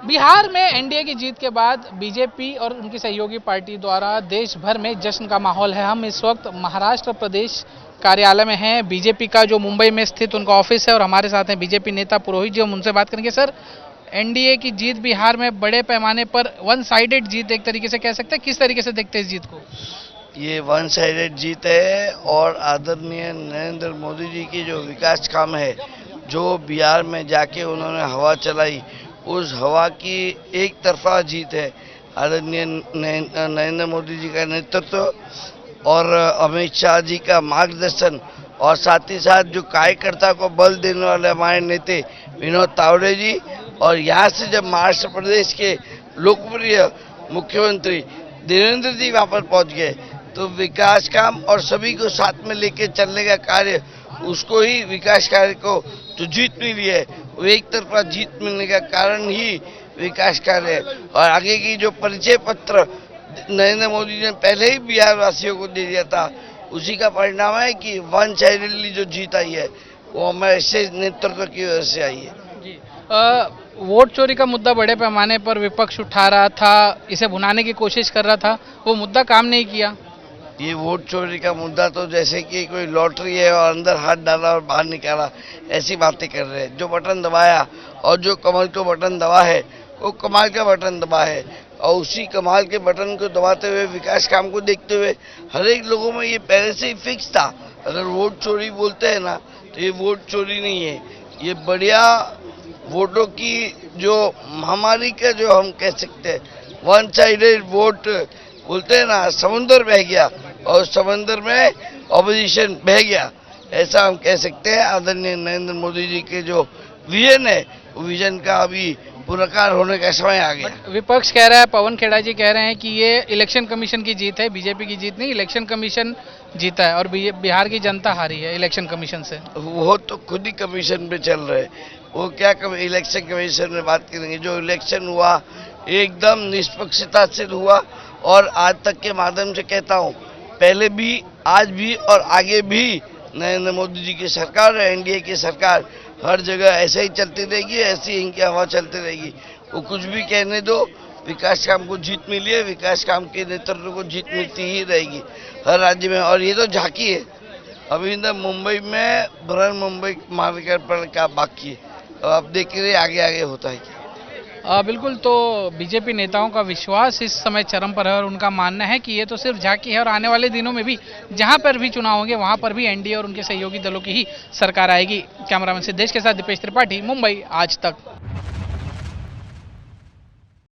बिहार में एनडीए की जीत के बाद बीजेपी और उनकी सहयोगी पार्टी द्वारा देश भर में जश्न का माहौल है। हम इस वक्त महाराष्ट्र प्रदेश कार्यालय में हैं। बीजेपी का जो मुंबई में स्थित उनका ऑफिस है और हमारे साथ हैं बीजेपी नेता पुरोहित जी। हम उनसे बात करेंगे। सर, एनडीए की जीत बिहार में बड़े पैमाने पर वन साइडेड जीत एक तरीके से कह सकते हैं, किस तरीके से देखते हैं इस जीत को? ये वन साइडेड जीत है और आदरणीय नरेंद्र मोदी जी की जो विकास काम है, जो बिहार में जाके उन्होंने हवा चलाई, उस हवा की एक तरफा जीत है। आदरणीय नरेंद्र मोदी जी का नेतृत्व और अमित शाह जी का मार्गदर्शन और साथ ही साथ जो कार्यकर्ता को बल देने वाले हमारे नेता विनोद तावड़े जी, और यहाँ से जब महाराष्ट्र प्रदेश के लोकप्रिय मुख्यमंत्री देवेंद्र जी वहाँ पर पहुँच गए, तो विकास काम और सभी को साथ में लेके चलने का कार्य, उसको ही विकास कार्य को जो जीत मिली है, वो एक तरफा जीत मिलने का कारण ही विकास कार्य है। और आगे की जो परिचय पत्र नरेंद्र मोदी जी ने पहले ही बिहार वासियों को दे दिया था, उसी का परिणाम है कि वन साइडेडली जो जीत आई है वो हमारे ऐसे नेतृत्व की वजह से आई है। जी, वोट चोरी का मुद्दा बड़े पैमाने पर विपक्ष उठा रहा था, इसे भुनाने की कोशिश कर रहा था, वो मुद्दा काम नहीं किया। ये वोट चोरी का मुद्दा तो जैसे कि कोई लॉटरी है और अंदर हाथ डाला और बाहर निकाला, ऐसी बातें कर रहे हैं। जो बटन दबाया और जो कमल को बटन दबा है, वो कमाल का बटन दबा है, और उसी कमाल के बटन को दबाते हुए विकास काम को देखते हुए हर एक लोगों में ये पहले से ही फिक्स था। अगर वोट चोरी बोलते हैं ना, तो ये वोट चोरी नहीं है, ये बढ़िया वोटों की जो महामारी का जो हम कह सकते हैं, वन साइडेड वोट बोलते हैं ना, समुंदर बह गया और समंदर में ऑपोजिशन बह गया, ऐसा हम कह सकते हैं। आदरणीय नरेंद्र मोदी जी के जो विजन है, वो विजन का अभी पुरस्कार होने का समय आ गया। विपक्ष कह रहा है, पवन खेड़ा जी कह रहे हैं कि ये इलेक्शन कमीशन की जीत है, बीजेपी की जीत नहीं, इलेक्शन कमीशन जीता है और बिहार की जनता हारी है इलेक्शन कमीशन से। वो तो खुद ही कमीशन पे चल रहे, वो क्या इलेक्शन कमीशन में बात करेंगे। जो इलेक्शन हुआ एकदम निष्पक्षता से हुआ, और आज तक के माध्यम से कहता हूँ, पहले भी, आज भी और आगे भी नरेंद्र मोदी जी की सरकार, एनडीए की सरकार हर जगह ऐसे ही चलती रहेगी, ऐसी इनकी हवा चलती रहेगी। वो कुछ भी कहने दो, विकास काम को जीत मिली है, विकास काम के नेतृत्व को जीत मिलती ही रहेगी हर राज्य में। और ये तो झांकी है, अभी तक मुंबई में बृहन मुंबई मार्केट पर क्या बाकी है, तो आप देख रहे आगे आगे होता है क्या। बिल्कुल, तो बीजेपी नेताओं का विश्वास इस समय चरम पर है और उनका मानना है कि ये तो सिर्फ झांकी है और आने वाले दिनों में भी जहां पर भी चुनाव होंगे वहां पर भी एनडीए और उनके सहयोगी दलों की ही सरकार आएगी। कैमरामैन सिद्धेश के साथ दीपेश त्रिपाठी, मुंबई आज तक।